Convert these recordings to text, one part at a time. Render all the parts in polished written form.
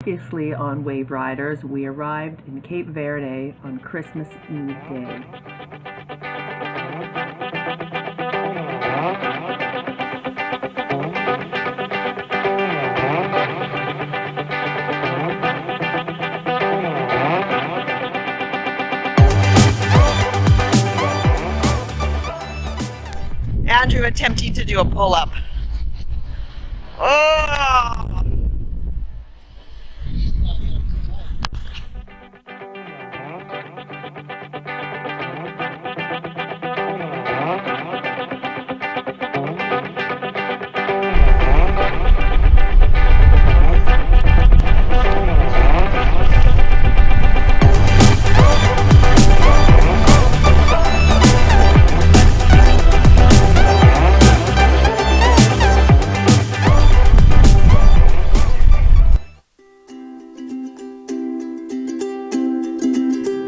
Previously on WaveRiders, we arrived in Cape Verde on Christmas Eve Day. Andrew attempting to do a pull-up. Oh!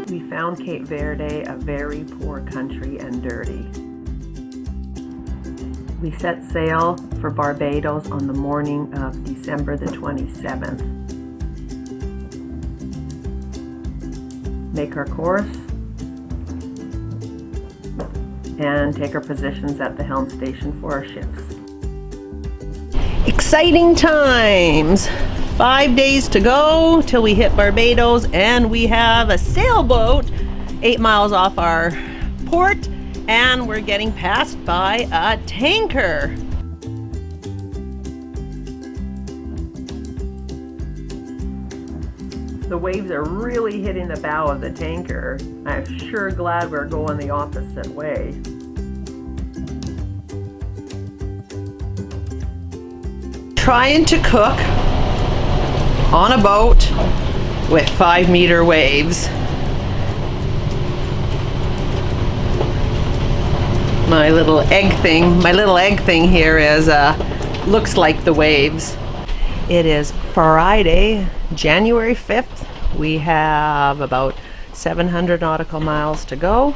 We found Cape Verde a very poor country and dirty. We set sail for Barbados on the morning of December the 27th. Make our course and take our positions at the helm station for our shifts. Exciting times! 5 days to go till we hit Barbados, and we have a sailboat 8 miles off our port, and we're getting passed by a tanker. The waves are really hitting the bow of the tanker. I'm sure glad we're going the opposite way. Trying to cook on a boat with 5-meter waves. My little egg thing here is looks like the waves. It is Friday, January 5th. We have about 700 nautical miles to go.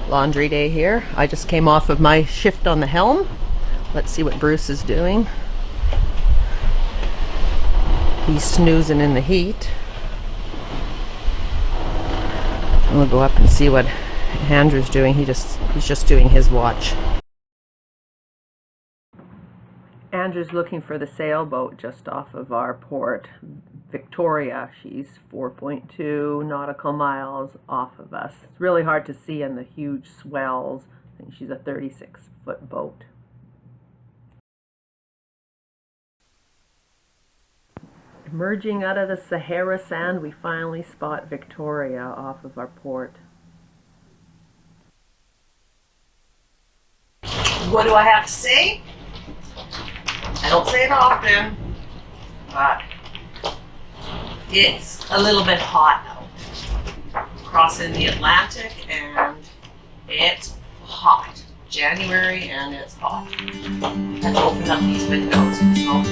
Laundry day here. I just came off of my shift on the helm. Let's see what Bruce is doing. He's snoozing in the heat. We'll go up and see what Andrew's doing. He's just doing his watch. Andrew's looking for the sailboat just off of our port, Victoria. She's 4.2 nautical miles off of us. It's really hard to see in the huge swells. I think she's a 36-foot boat. Emerging out of the Sahara sand, we finally spot Victoria off of our port. What do I have to say? I don't say it often, but it's a little bit hot out. Crossing the Atlantic, and it's hot. January, and it's hot. Let's open up these windows. So.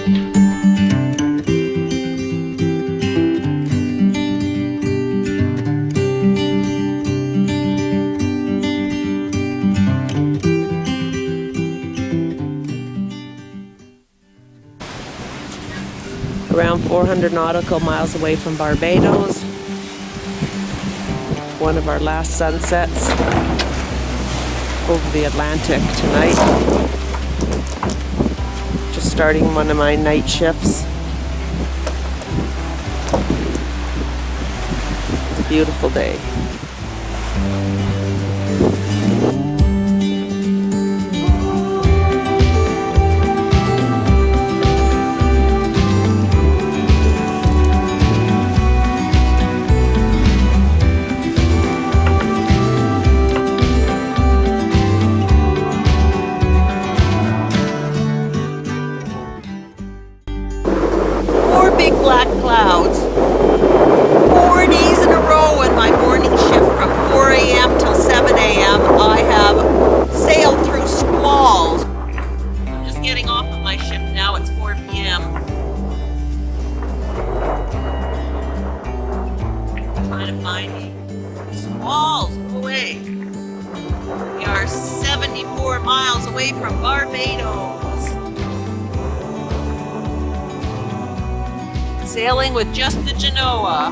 Around 400 nautical miles away from Barbados. One of our last sunsets over the Atlantic tonight. Just starting one of my night shifts. It's a beautiful day. Big black clouds. 4 days in a row in my morning shift from 4 a.m. till 7 a.m. I have sailed through squalls. I'm just getting off of my shift now. It's 4 p.m. Trying to find the squalls away. We are 74 miles away from Barbados. Sailing with just the Genoa.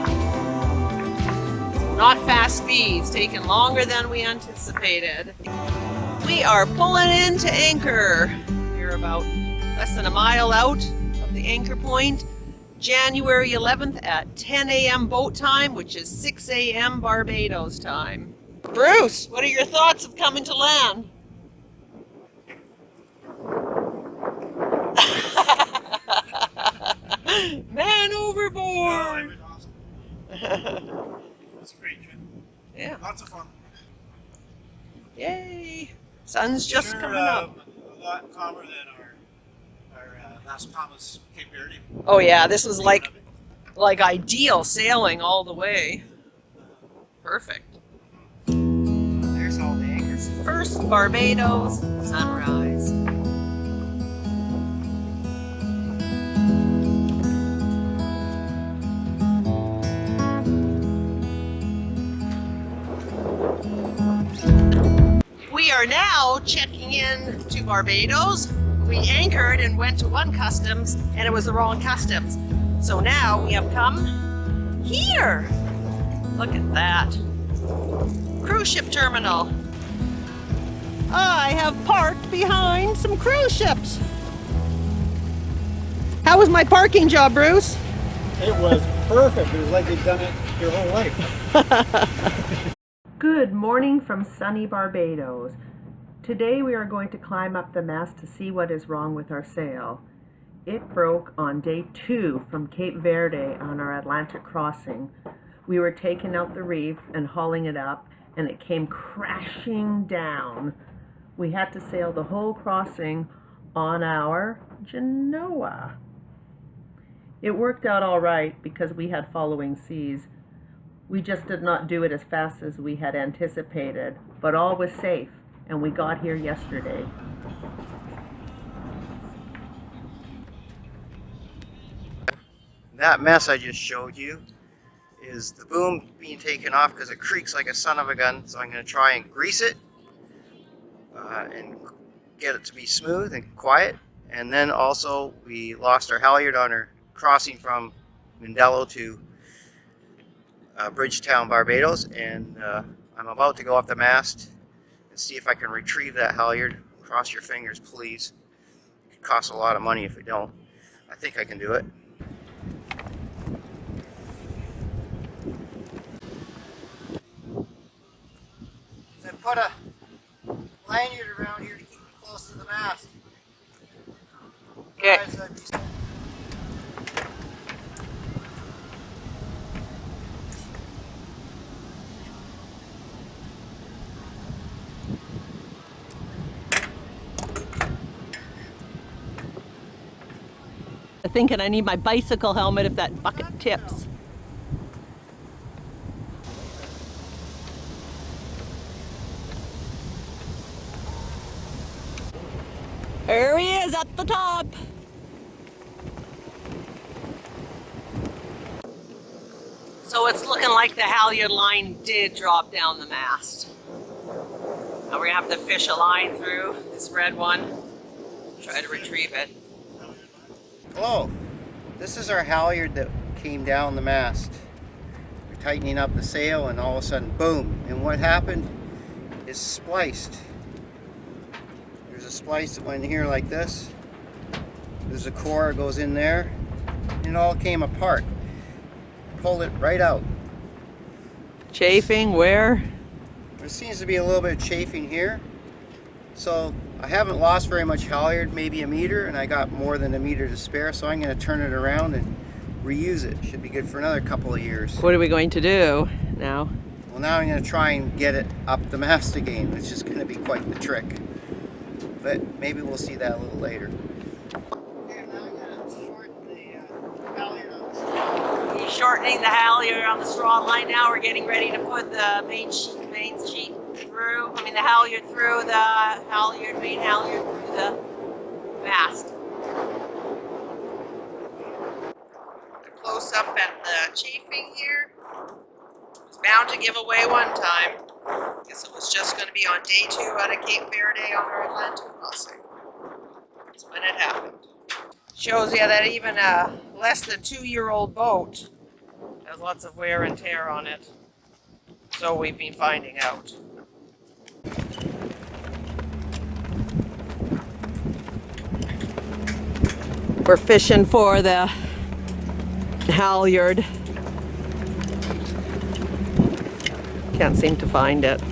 Not fast speeds, taking longer than we anticipated. We are pulling into anchor. We're about less than a mile out of the anchor point. January 11th at 10 a.m. boat time, which is 6 a.m. Barbados time. Bruce, what are your thoughts of coming to land? Man overboard! Awesome. It's a great trip. Yeah. Lots of fun. Yay! Sun's just Sure, coming up. A lot calmer than our last promise, Cape Verde. Oh yeah, this was like ideal sailing all the way. Perfect. There's all the anchors. First Barbados sunrise. We are now checking in to Barbados. We anchored and went to one customs and it was the wrong customs. So now we have come here. Look at that. Cruise ship terminal. I have parked behind some cruise ships. How was my parking job, Bruce? It was perfect. It was like they'd done it your whole life. Good morning from sunny Barbados. Today we are going to climb up the mast to see what is wrong with our sail. It broke on day 2 from Cape Verde on our Atlantic crossing. We were taking out the reef and hauling it up and it came crashing down. We had to sail the whole crossing on our Genoa. It worked out all right because we had following seas. We just did not do it as fast as we had anticipated, but all was safe, and we got here yesterday. That mess I just showed you is the boom being taken off because it creaks like a son of a gun. So I'm going to try and grease it and get it to be smooth and quiet. And then also we lost our halyard on our crossing from Mindelo to Bridgetown, Barbados, and I'm about to go off the mast and see if I can retrieve that halyard. Cross your fingers, please. It costs a lot of money if we don't. I think I can do it. So I put a lanyard around here to keep me close to the mast. Okay. Otherwise, I'd be... Thinking I need my bicycle helmet if that bucket tips. There he is at the top. So it's looking like the halyard line did drop down the mast. Now we're gonna have to fish a line through this red one, try to retrieve it. Hello, this is our halyard that came down the mast. We're tightening up the sail and all of a sudden, boom. And what happened is spliced. There's a splice that went in here like this. There's a core that goes in there. And it all came apart. Pulled it right out. Chafing where? There seems to be a little bit of chafing here. So I haven't lost very much halyard, maybe a meter, and I got more than a meter to spare, so I'm going to turn it around and reuse it. Should be good for another couple of years. What are we going to do now? Well, now I'm going to try and get it up the mast again, which is going to be quite the trick. But maybe we'll see that a little later. Okay, now I'm going to shorten the halyard on the straw. He's shortening the halyard on the straw line now. We're getting ready to put the main sheet through, the halyard through the main halyard through the mast. Close up at the chafing here. It's bound to give away one time. Guess it was just going to be on day 2 out of Cape Verde on our Atlantic crossing. That's when it happened. Shows you that even a less than 2-year-old boat has lots of wear and tear on it. So we've been finding out. We're fishing for the halyard. Can't seem to find it.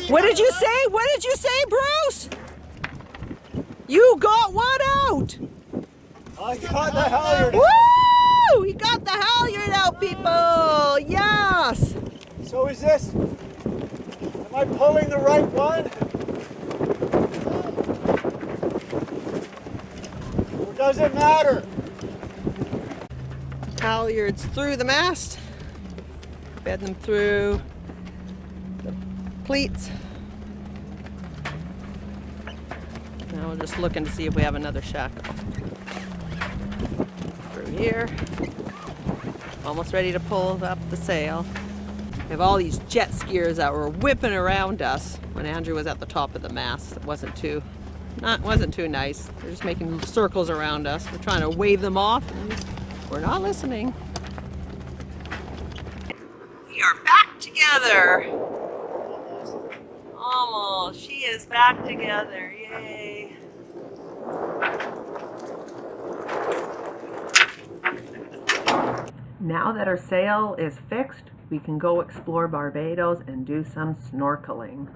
What did you say? What did you say, Bruce? You got one out! I got the halyard. Woo! We got the halyard out, people! Yes! So is this? Am I pulling the right one? Or does it matter? Halyards through the mast. Bed them through the pleats. Now we're just looking to see if we have another shackle. Through here. Almost ready to pull up the sail. We have all these jet skiers that were whipping around us when Andrew was at the top of the mast. It wasn't too nice. They're just making circles around us. We're trying to wave them off, and we're not listening. We are back together. Almost. She is back together. Yay. Now that our sail is fixed, we can go explore Barbados and do some snorkeling.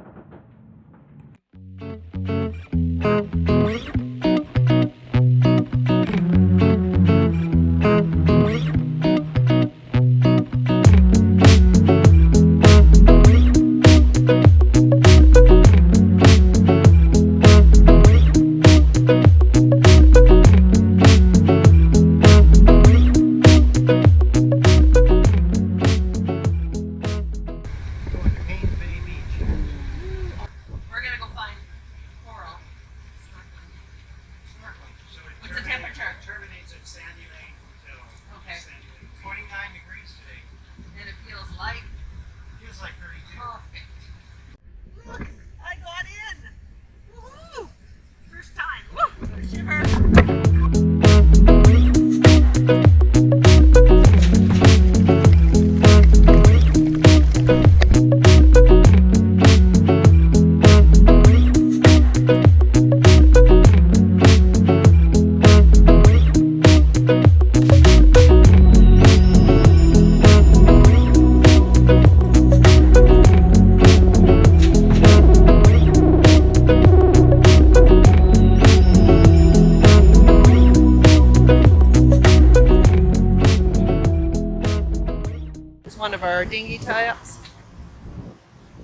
One of our dinghy tie-ups.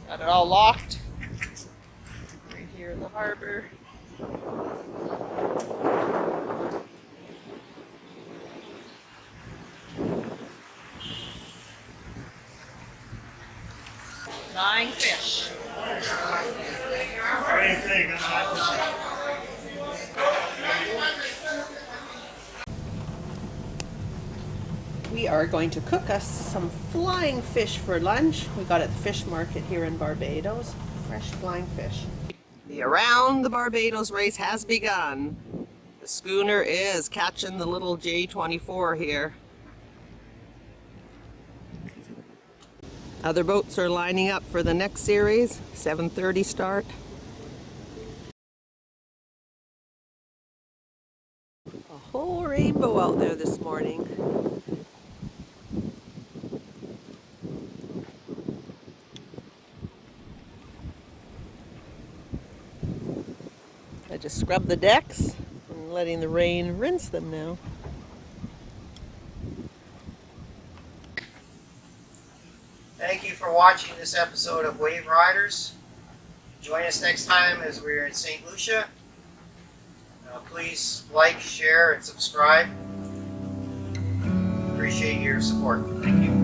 Got it all locked right here in the harbor. Nine fish. We are going to cook us some flying fish for lunch. We got it at the fish market here in Barbados. Fresh flying fish. The Around the Barbados race has begun. The schooner is catching the little J24 here. Other boats are lining up for the next series, 7:30 start. A whole rainbow out there this morning. I just scrubbed the decks and letting the rain rinse them now. Thank you for watching this episode of WaveRiders. Join us next time as we're in St. Lucia. Please like, share, and subscribe. Appreciate your support. Thank you.